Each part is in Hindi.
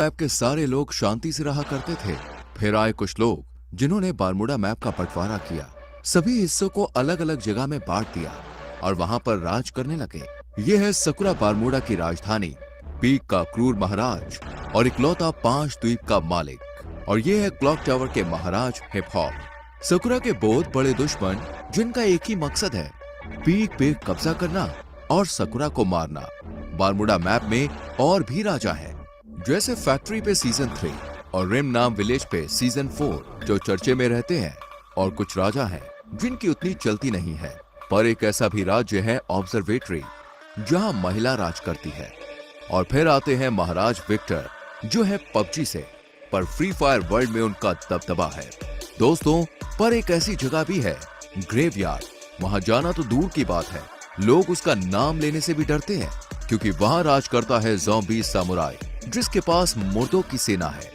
मैप के सारे लोग शांति से रहा करते थे। फिर आए कुछ लोग जिन्होंने बारमूडा मैप का बंटवारा किया, सभी हिस्सों को अलग अलग जगह में बांट दिया और वहां पर राज करने लगे। ये है सकुरा बारमूडा की राजधानी, पीक का क्रूर महाराज और इकलौता 5 द्वीप का मालिक। और ये है क्लॉक टावर के महाराज हिप हॉप। सकुरा के बहुत बड़े दुश्मन जिनका एक ही मकसद है, पीक पे कब्जा करना और सकुरा को मारना। बारमूडा मैप में और भी राजा हैं, जैसे फैक्ट्री पे सीजन 3 और रिम नाम विलेज पे सीजन 4 जो चर्चे में रहते हैं। और कुछ राजा हैं जिनकी उतनी चलती नहीं है, पर एक ऐसा भी राज्य है ऑब्जर्वेटरी, जहां महिला राज करती है। और फिर आते हैं महाराज विक्टर, जो है पबजी से, पर फ्री फायर वर्ल्ड में उनका दबदबा है। दोस्तों, पर एक ऐसी जगह भी है, ग्रेवयार्ड। वहां जाना तो दूर की बात है, लोग उसका नाम लेने से भी डरते हैं, क्योंकि वहां राज करता है ज़ॉम्बी सामुराई, जिसके पास मुर्दों की सेना है।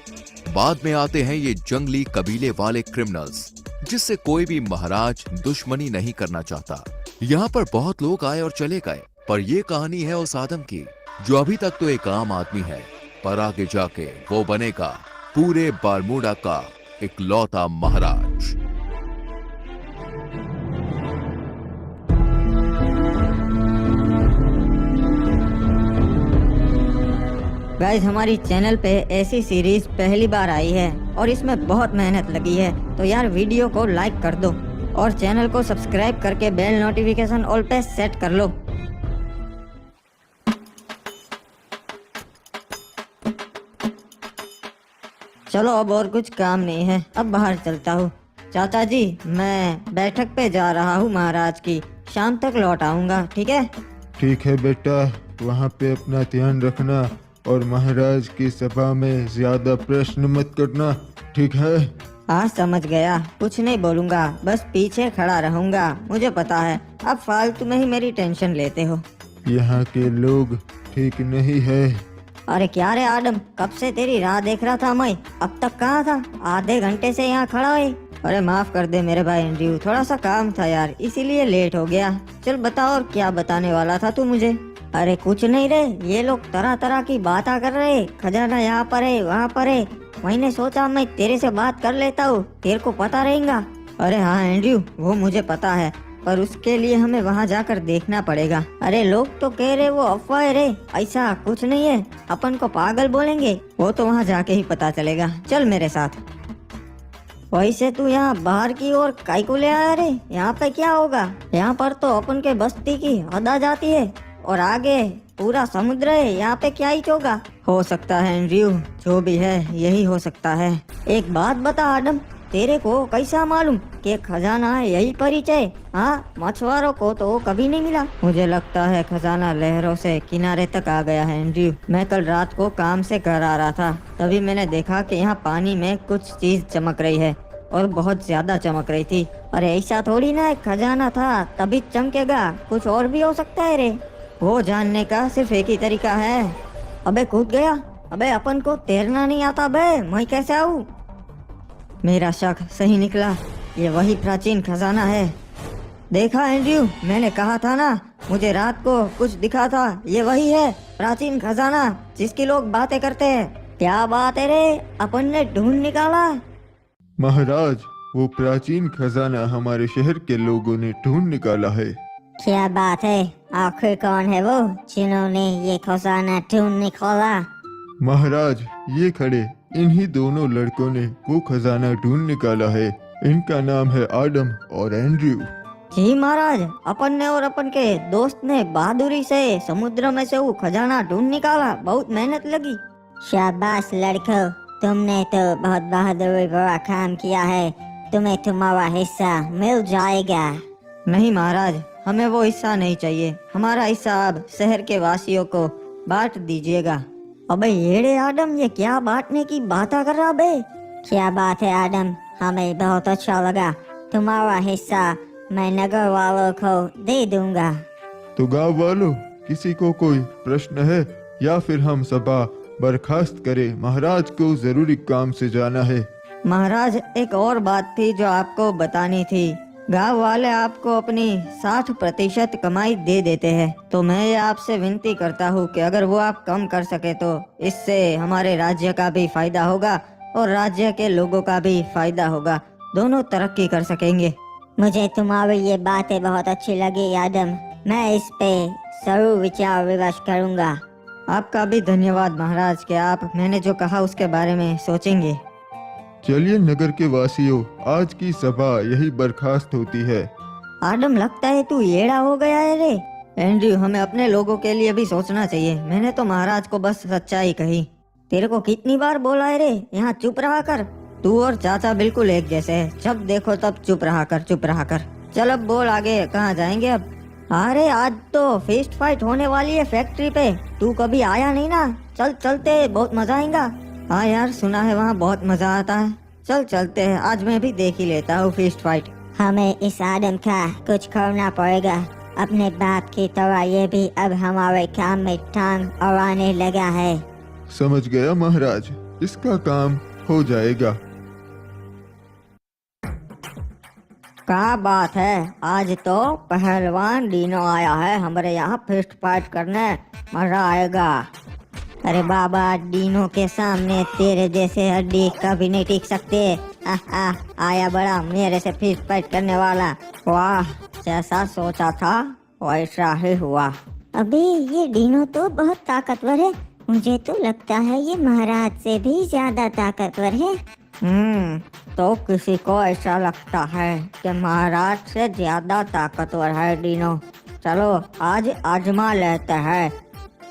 बाद में आते हैं ये जंगली कबीले वाले क्रिमिनल्स, जिससे कोई भी महाराज दुश्मनी नहीं करना चाहता। यहाँ पर बहुत लोग आए और चले गए, पर ये कहानी है उस आदम की जो अभी तक तो एक आम आदमी है, पर आगे जाके वो बनेगा पूरे बारमूडा का इकलौता महाराज। गाइस, हमारी चैनल पे ऐसी सीरीज पहली बार आई है और इसमें बहुत मेहनत लगी है, तो यार वीडियो को लाइक कर दो और चैनल को सब्सक्राइब करके बेल नोटिफिकेशन ऑल पे सेट कर लो। चलो, अब और कुछ काम नहीं है, अब बाहर चलता हूँ। चाचा जी, मैं बैठक पे जा रहा हूँ महाराज की, शाम तक लौट आऊंगा, ठीक है? ठीक है बेटा, वहाँ पे अपना ध्यान रखना और महाराज की सभा में ज्यादा प्रश्न मत करना, ठीक है? हाँ, समझ गया, कुछ नहीं बोलूंगा, बस पीछे खड़ा रहूंगा। मुझे पता है अब फालतू में ही मेरी टेंशन लेते हो। यहाँ के लोग ठीक नहीं है। अरे क्या रे आदम, कब से तेरी राह देख रहा था मैं, अब तक कहाँ था? आधे घंटे से यहाँ खड़ा है। अरे माफ कर दे मेरे भाई एंड्रयू, थोड़ा सा काम था यार, इसीलिए लेट हो गया। चल बता, और क्या बताने वाला था तू मुझे? अरे कुछ नहीं रे, ये लोग तरह तरह की बातें कर रहे, खजाना यहाँ पर है वहाँ पर है। मैंने सोचा मैं तेरे से बात कर लेता हूँ, तेरे को पता रहेगा। अरे हाँ एंड्रयू, वो मुझे पता है, पर उसके लिए हमें वहाँ जाकर देखना पड़ेगा। अरे लोग तो कह रहे वो अफवाह है रे, ऐसा कुछ नहीं है, अपन को पागल बोलेंगे, वो तो वहाँ जाके ही पता चलेगा। चल मेरे साथ। वैसे तू यहाँ बाहर की ओर काई को ले आया रे? यहाँ पे क्या होगा? यहाँ पर तो अपन के बस्ती की हद आ जाती है और आगे पूरा समुद्र है, यहाँ पे क्या ही होगा? हो सकता है एंड्रयू, जो भी है यही हो सकता है। एक बात बता आदम, तेरे को कैसा मालूम कि खजाना है यही परिचय? हाँ, मछुआरों को तो कभी नहीं मिला। मुझे लगता है खजाना लहरों से किनारे तक आ गया है एंड्रयू। मैं कल रात को काम से घर आ रहा था, तभी मैंने देखा कि यहाँ पानी में कुछ चीज चमक रही है और बहुत ज्यादा चमक रही थी। अरे ऐसा थोड़ी ना खजाना था तभी चमकेगा, कुछ और भी हो सकता है रे। वो जानने का सिर्फ एक ही तरीका है। अबे कूद गया। अबे अपन को तैरना नहीं आता बे, मैं कैसे आऊँ? मेरा शक सही निकला, ये वही प्राचीन खजाना है। देखा एंड्रयू, मैंने कहा था ना, मुझे रात को कुछ दिखा था, ये वही है प्राचीन खजाना जिसकी लोग बातें करते हैं। क्या बात है रे, अपन ने ढूंढ निकाला। महाराज, वो प्राचीन खजाना हमारे शहर के लोगों ने ढूंढ निकाला है। क्या बात है? आखिर कौन है वो जिन्होंने ये खजाना ढूंढ निकाला? महाराज, ये खड़े इन्हीं दोनों लड़कों ने वो खजाना ढूंढ निकाला है। इनका नाम है आदम और एंड्रयू। जी महाराज, अपन ने और अपन के दोस्त ने बहादुरी से समुद्र में से वो खजाना ढूंढ निकाला, बहुत मेहनत लगी। शाबाश लड़कों, तुमने तो बहुत बहादुरी भरा काम किया है, तुम्हें तुम्हारा हिस्सा मिल जाएगा। नहीं महाराज, हमें वो हिस्सा नहीं चाहिए, हमारा हिस्सा अब शहर के वासियों को बांट दीजिएगा। अबे येड़े आदम, ये क्या बांटने की बात कर रहा बे? क्या बात है आदम, हमें बहुत अच्छा लगा, तुम्हारा हिस्सा मैं नगर वालों को दे दूंगा। तो गांव वालों, किसी को कोई प्रश्न है या फिर हम सभा बर्खास्त करें? महाराज को जरूरी काम से जाना है। महाराज, एक और बात थी जो आपको बतानी थी। गांव वाले आपको अपनी 60% कमाई दे देते हैं, तो मैं ये आपसे विनती करता हूँ कि अगर वो आप कम कर सके तो इससे हमारे राज्य का भी फायदा होगा और राज्य के लोगों का भी फायदा होगा, दोनों तरक्की कर सकेंगे। मुझे तुम्हारी ये बातें बहुत अच्छी लगी आदम। मैं इस पे जरूर विचार विमर्श करूंगा। आपका भी धन्यवाद महाराज कि आप मैंने जो कहा उसके बारे में सोचेंगे। चलिए नगर के वासियों, आज की सभा यही बर्खास्त होती है। आदम, लगता है तू येड़ा हो गया है रे। एंड्रयू, हमें अपने लोगों के लिए भी सोचना चाहिए। मैंने तो महाराज को बस सच्चाई कही। तेरे को कितनी बार बोला है रे, यहाँ चुप रहा कर। तू और चाचा बिल्कुल एक जैसे है, जब देखो तब चुप रहा कर, चुप रहा कर। चल अब बोल आगे, कहाँ जाएंगे अब? अरे आज तो फिस्ट फाइट होने वाली है फैक्ट्री पे, तू कभी आया नहीं ना। चल चलते, बहुत मजा आएगा। हाँ यार, सुना है वहाँ बहुत मजा आता है। चल चलते हैं, आज मैं भी देख ही लेता हूँ फिस्ट फाइट। हमें इस आदम का कुछ करना पड़ेगा। अपने बाप की तरह ये भी अब हमारे काम में टांग अड़ाने लगा है। समझ गया महाराज, इसका काम हो जाएगा। क्या बात है, आज तो पहलवान डीनो आया है हमारे यहाँ फिस्ट फाइट करने, मजा आएगा। अरे बाबा, डीनो के सामने तेरे जैसे हड्डी कभी नहीं टिक सकते। आया बड़ा मेरे से फिस्ट फाइट करने वाला। वाह, जैसा सोचा था वैसा ही हुआ। अबे ये डीनो तो बहुत ताकतवर है। मुझे तो लगता है ये महाराज से भी ज्यादा ताकतवर है। तो किसी को ऐसा लगता है कि महाराज से ज्यादा ताकतवर है डीनो। चलो आज आजमा लेते हैं।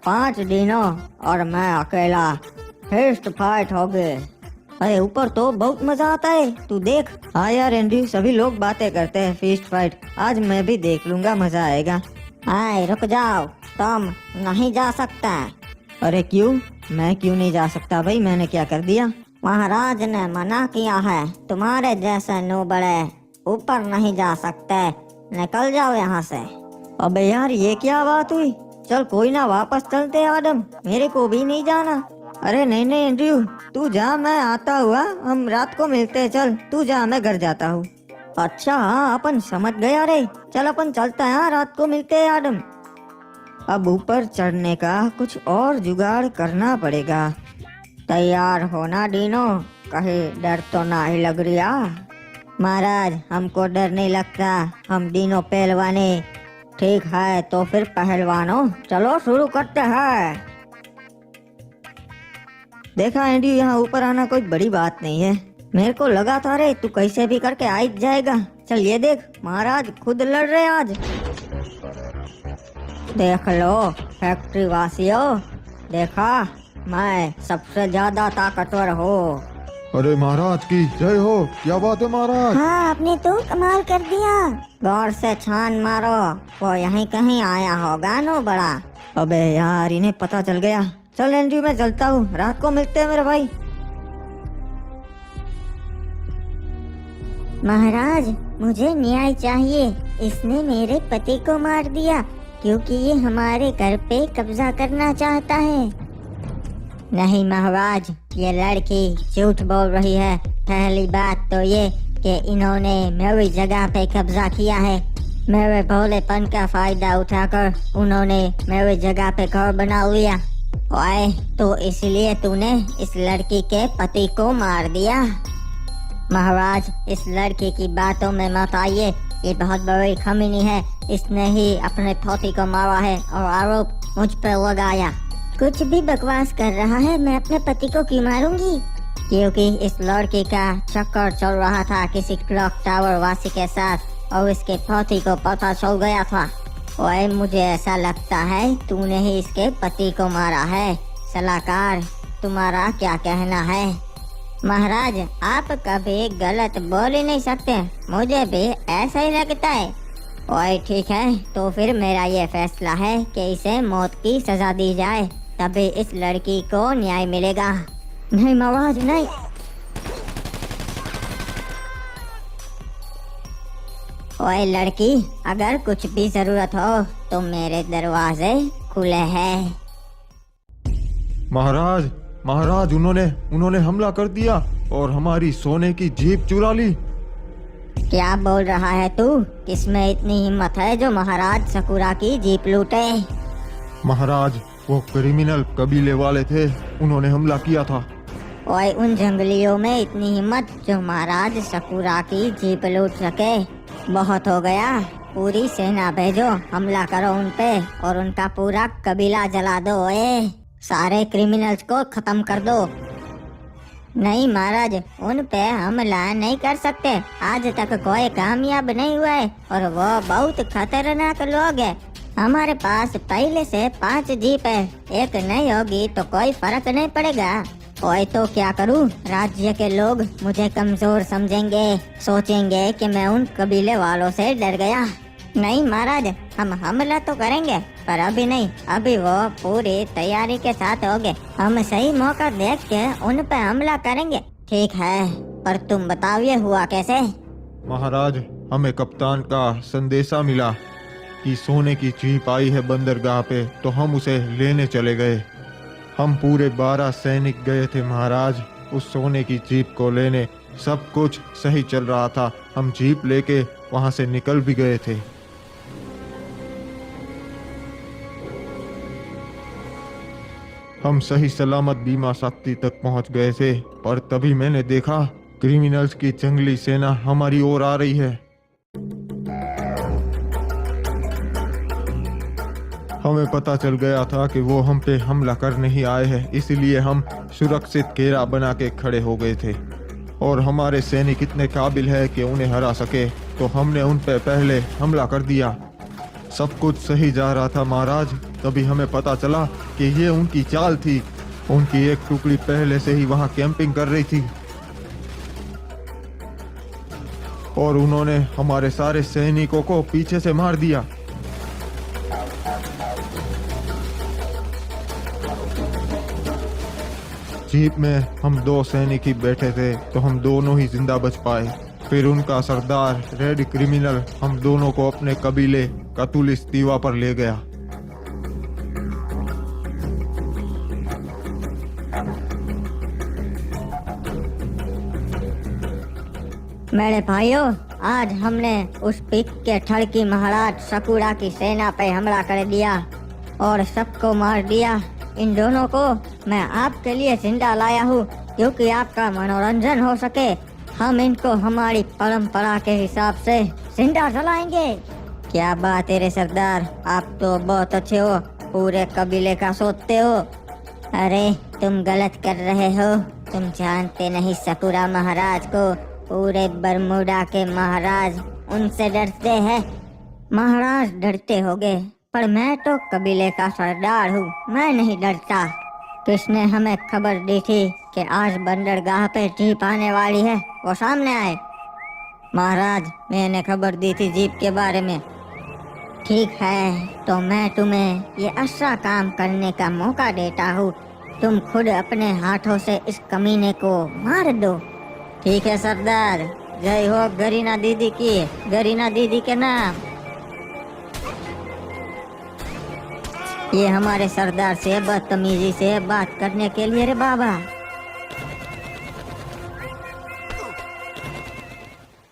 5 डीनो और मैं अकेला, फिस्ट फाइट हो गए। अरे ऊपर तो बहुत मजा आता है, तू देख। हाँ यार एंड्रयू, सभी लोग बातें करते हैं फिस्ट फाइट, आज मैं भी देख लूंगा, मजा आएगा। हाय रुक जाओ, तुम नहीं जा सकता। अरे क्यों? मैं क्यों नहीं जा सकता भाई, मैंने क्या कर दिया? महाराज ने मना किया है, तुम्हारे जैसे नूबड़े ऊपर नहीं जा सकते। निकल जाओ यहाँ से। अबे यार, ये क्या बात हुई? चल कोई ना, वापस चलते हैं आदम, मेरे को भी नहीं जाना। अरे नहीं नहीं एंड्रयू, तू जा, मैं आता हुआ, हम रात को मिलते हैं। चल तू जा, मैं घर जाता हूँ। अच्छा हाँ, अपन समझ गया रे। चल अपन चलते हैं, हाँ, रात को मिलते हैं आदम। अब ऊपर चढ़ने का कुछ और जुगाड़ करना पड़ेगा। तैयार होना डीनो, कहीं डर तो ना ही लग रहा? महाराज, हमको डर नहीं लगता, हम डीनो पहलवाने। ठीक है तो फिर पहलवानों, चलो शुरू करते हैं। देखा एंड्रयू, यहाँ ऊपर आना कोई बड़ी बात नहीं है। मेरे को लगा था रे तू कैसे भी करके आ जाएगा। चल ये देख, महाराज खुद लड़ रहे आज। देख लो फैक्ट्री वासियों, देखा, मैं सबसे ज्यादा ताकतवर हूँ। अरे महाराज की जय हो, क्या बात है महाराज। हाँ, आपने तो कमाल कर दिया। गौर से छान मारो, वो यहीं कहीं आया होगा नो बड़ा। अबे यार, इन्हें पता चल गया। चल एंड्रयू, मैं चलता हूँ, रात को मिलते हैं मेरे भाई। महाराज, मुझे न्याय चाहिए। इसने मेरे पति को मार दिया क्योंकि ये हमारे घर पे कब्जा करना चाहता है। नहीं महाराज, ये लड़की झूठ बोल रही है। पहली बात तो ये कि इन्होंने मेरी जगह पे कब्जा किया है। मेरे भोलेपन का फायदा उठाकर उन्होंने मेरी जगह पे घर बना लिया। ओए, तो इसलिए तूने इस लड़की के पति को मार दिया? महाराज, इस लड़की की बातों में मत आइए, ये बहुत बड़ी खमीनी है। इसने ही अपने पति को मारा है और आरोप मुझ पर लगाया। कुछ भी बकवास कर रहा है, मैं अपने पति को क्यों मारूंगी? क्योंकि इस लड़की का चक्कर चल रहा था किसी क्लॉक टावर वासी के साथ और इसके पति को पता चल गया था। ओए, मुझे ऐसा लगता है तूने ही इसके पति को मारा है। सलाहकार, तुम्हारा क्या कहना है? महाराज, आप कभी गलत बोल ही नहीं सकते, मुझे भी ऐसा ही लगता है। ओए ठीक है, तो फिर मेरा ये फैसला है कि इसे मौत की सजा दी जाए, तभी इस लड़की को न्याय मिलेगा। नहीं महाराज, नहीं। ओए लड़की, अगर कुछ भी जरूरत हो तो मेरे दरवाजे खुले हैं। महाराज, महाराज, उन्होंने हमला कर दिया और हमारी सोने की जीप चुरा ली। क्या बोल रहा है तू? किसमें इतनी हिम्मत है जो महाराज सकुरा की जीप लूटे? महाराज, वो क्रिमिनल कबीले वाले थे, उन्होंने हमला किया था। ओए, उन जंगलियों में इतनी हिम्मत जो महाराज सकुरा की जीप लूट सके? बहुत हो गया। पूरी सेना भेजो, हमला करो उन पे और उनका पूरा कबीला जला दो। ओए, सारे क्रिमिनल्स को खत्म कर दो। नहीं महाराज, उन पे हमला नहीं कर सकते। आज तक कोई कामयाब नहीं हुआ है और वो बहुत खतरनाक लोग हैं। हमारे पास पहले से 5 जीप है, एक नहीं होगी तो कोई फर्क नहीं पड़ेगा। ओए, तो क्या करूं? राज्य के लोग मुझे कमजोर समझेंगे, सोचेंगे कि मैं उन कबीले वालों से डर गया। नहीं महाराज, हम हमला तो करेंगे पर अभी नहीं, अभी वो पूरी तैयारी के साथ होंगे। हम सही मौका देख के उन पे हमला करेंगे। ठीक है, पर तुम बताओ ये हुआ कैसे? महाराज, हमें कप्तान का संदेशा मिला कि सोने की जीप आई है बंदरगाह पे, तो हम उसे लेने चले गए। हम पूरे 12 सैनिक गए थे महाराज उस सोने की जीप को लेने। सब कुछ सही चल रहा था, हम जीप लेके वहां से निकल भी गए थे। हम सही सलामत बीमा शक्ति तक पहुंच गए थे, पर तभी मैंने देखा क्रिमिनल्स की जंगली सेना हमारी ओर आ रही है। हमें पता चल गया था कि वो हम पे हमला करने ही आए हैं, इसलिए हम सुरक्षित घेरा बना के खड़े हो गए थे। और हमारे सैनिक इतने काबिल है कि उन्हें हरा सके, तो हमने उन पे पहले हमला कर दिया। सब कुछ सही जा रहा था महाराज, तभी हमें पता चला कि ये उनकी चाल थी। उनकी एक टुकड़ी पहले से ही वहां कैंपिंग कर रही थी और उन्होंने हमारे सारे सैनिकों को पीछे से मार दिया। जीप में हम 2 सैनिक ही बैठे थे, तो हम दोनों ही जिंदा बच पाए। फिर उनका सरदार रेड क्रिमिनल हम दोनों को अपने कबीले कतुलिस दीवा पर ले गया। मेरे भाइयों, आज हमने उस पिक के ठड़की महाराज सकुरा की सेना पे हमला कर दिया और सबको मार दिया। इन दोनों को मैं आपके लिए जिंदा लाया हूँ क्योंकि आपका मनोरंजन हो सके। हम इनको हमारी परंपरा के हिसाब से जिंदा जलाएंगे। क्या बात है रे सरदार, आप तो बहुत अच्छे हो, पूरे कबीले का सोचते हो। अरे तुम गलत कर रहे हो, तुम जानते नहीं सकुरा महाराज को। पूरे बरमूडा के महाराज उनसे डरते हैं। महाराज डरते होंगे, पर मैं तो कबीले का सरदार हूँ, मैं नहीं डरता। किसने हमें खबर दी थी कि आज बंदरगाह पे जीप आने वाली है? वो सामने आए। महाराज, मैंने खबर दी थी जीप के बारे में। ठीक है, तो मैं तुम्हें ये अच्छा काम करने का मौका देता हूँ। तुम खुद अपने हाथों से इस कमीने को मार दो। ठीक है सरदार, जय हो गरीना दीदी की, गरीना दीदी के नाम। ये हमारे सरदार से बदतमीजी से बात करने के लिए रे बाबा।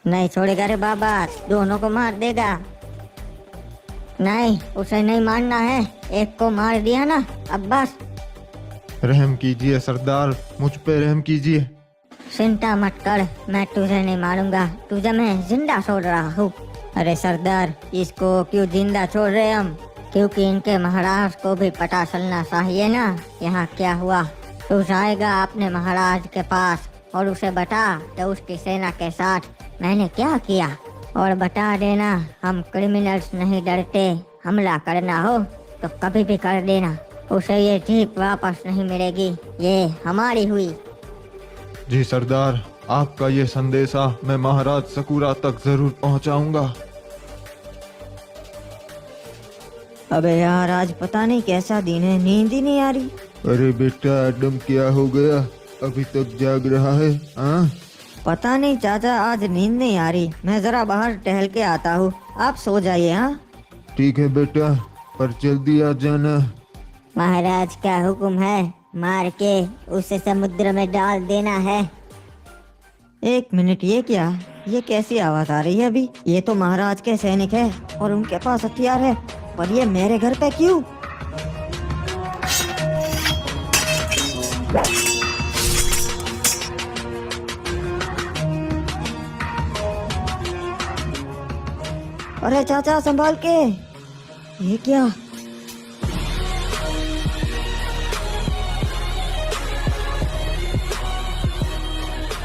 नहीं छोड़ेगा रे बाबा, दोनों को मार देगा। नहीं, उसे नहीं मारना है, एक को मार दिया ना, अब बस। रहम कीजिए सरदार, मुझ पे रहम कीजिए। चिंता मत कर, मैं तुझे नहीं मारूंगा, तुझे मैं जिंदा छोड़ रहा हूँ। अरे सरदार, इसको क्यों जिंदा छोड़ रहे हम? क्योंकि इनके महाराज को भी पता चलना चाहिए ना यहाँ क्या हुआ। तू जाएगा अपने महाराज के पास और उसे बता कि उसकी सेना के साथ मैंने क्या किया, और बता देना हम क्रिमिनल्स नहीं डरते, हमला करना हो तो कभी भी कर देना, उसे ये जीप वापस नहीं मिलेगी, ये हमारी हुई। जी सरदार, आपका ये संदेशा मैं महाराज सकुरा तक जरूर पहुंचाऊंगा। अबे यार, आज पता नहीं कैसा दिन है, नींद ही नहीं आ रही। अरे बेटा एडम, क्या हो गया? अभी तक जाग रहा है? हाँ, पता नहीं चाचा, आज नींद नहीं आ रही। मैं जरा बाहर टहल के आता हूँ, आप सो जाइए। हाँ ठीक है बेटा, पर जल्दी आ जाना। महाराज का हुक्म है, मार के उसे समुद्र में डाल देना है। 1 मिनट, ये क्या? ये कैसी आवाज आ रही है अभी? ये तो महाराज के सैनिक है और उनके पास हथियार है, पर ये मेरे घर पे क्यों? अरे चाचा संभाल के! ये क्या?